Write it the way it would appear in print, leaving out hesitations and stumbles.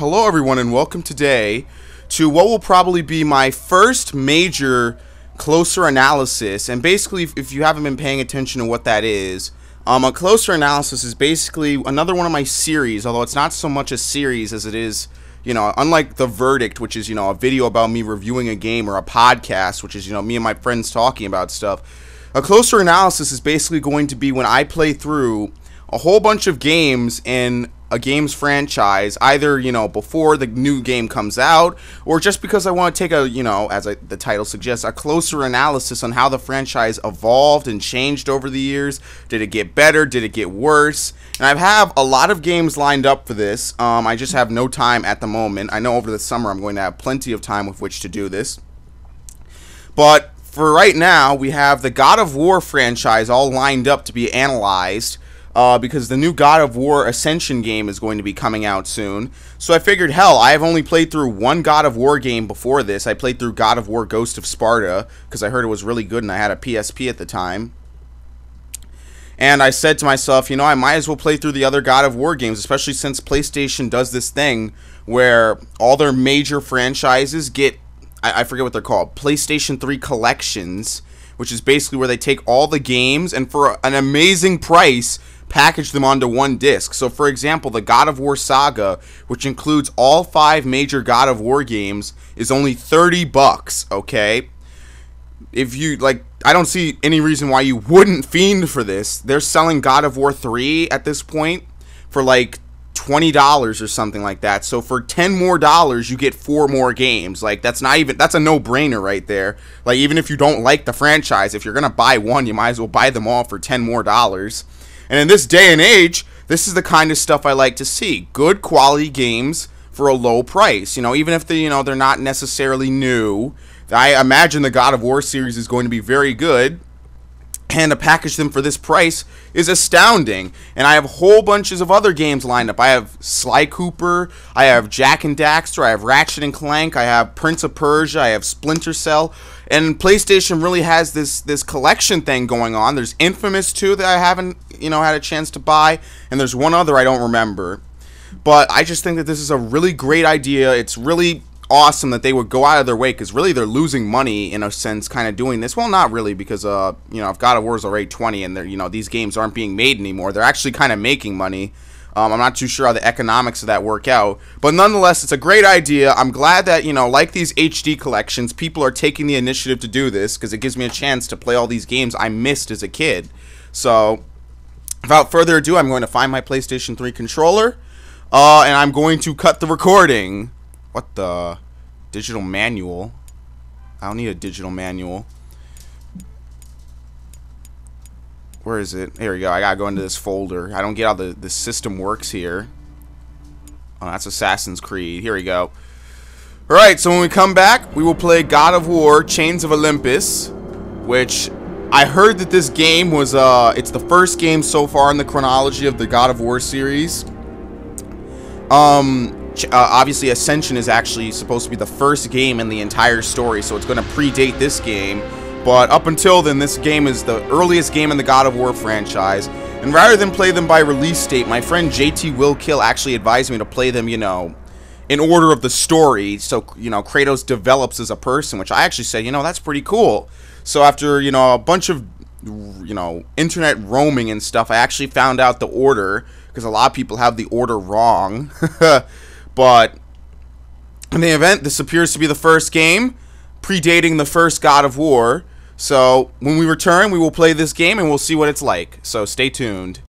Hello everyone and welcome today to what will probably be my first major closer analysis. And basically, if you haven't been paying attention to what that is, a closer analysis is basically another one of my series, although it's not so much a series as it is, unlike The Verdict, which is, a video about me reviewing a game, or a podcast, which is, me and my friends talking about stuff. A closer analysis is basically going to be when I play through a whole bunch of games in a game's franchise, either, before the new game comes out, or just because I want to take a, the title suggests, a closer analysis on how the franchise evolved and changed over the years. Did it get better? Did it get worse? And I have a lot of games lined up for this. I just have no time at the moment. I know over the summer I'm going to have plenty of time with which to do this. But for right now, we have the God of War franchise all lined up to be analyzed. Because the new God of War Ascension game is going to be coming out soon. So I figured, hell, I have only played through one God of War game before this. I played through God of War Ghost of Sparta, because I heard it was really good and I had a PSP at the time. And I said to myself, I might as well play through the other God of War games, especially since PlayStation does this thing where all their major franchises get, I forget what they're called, PlayStation 3 collections, which is basically where they take all the games and for an amazing price package them onto one disc. So for example, the God of War Saga, which includes all 5 major God of War games, is only $30, okay? If you, I don't see any reason why you wouldn't fiend for this. They're selling God of War 3 at this point for $20 or something like that. So for $10 more, you get 4 more games. That's a no-brainer right there. Even if you don't like the franchise, if you're gonna buy one, you might as well buy them all for $10 more. And in this day and age, this is the kind of stuff I like to see. Good quality games for a low price. Even if they're not necessarily new. I imagine the God of War series is going to be very good. And to package them for this price is astounding. And I have whole bunches of other games lined up. I have Sly Cooper, I have Jak and Daxter, I have Ratchet and Clank, I have Prince of Persia, I have Splinter Cell. And PlayStation really has this collection thing going on. There's Infamous 2 that I haven't, had a chance to buy. And there's one other I don't remember. But I just think that this is a really great idea. It's really awesome that they would go out of their way, because really they're losing money in a sense kind of doing this. Well, not really, because if God of War is already 20 and they're, these games aren't being made anymore, they're actually kind of making money. I'm not too sure how the economics of that work out, but nonetheless, it's a great idea. I'm glad that, like these HD collections, people are taking the initiative to do this, because it gives me a chance to play all these games I missed as a kid. So without further ado, I'm going to find my PlayStation 3 controller, and I'm going to cut the recording. What the? Digital manual? I don't need a digital manual. Where is it? Here we go. I gotta go into this folder. I don't get how the system works here. Oh, that's Assassin's Creed. Here we go. Alright, so when we come back, we will play God of War Chains of Olympus, which I heard that this game was, it's the first game so far in the chronology of the God of War series. Obviously Ascension is actually supposed to be the first game in the entire story, so it's going to predate this game. But up until then, this game is the earliest game in the God of War franchise. And rather than play them by release date, my friend JT Will Kill actually advised me to play them, in order of the story. So, Kratos develops as a person, which I actually said, that's pretty cool. So after, a bunch of, internet roaming and stuff, I actually found out the order, because a lot of people have the order wrong. But in the event, this appears to be the first game, predating the first God of War. So when we return, we will play this game and we'll see what it's like. So stay tuned.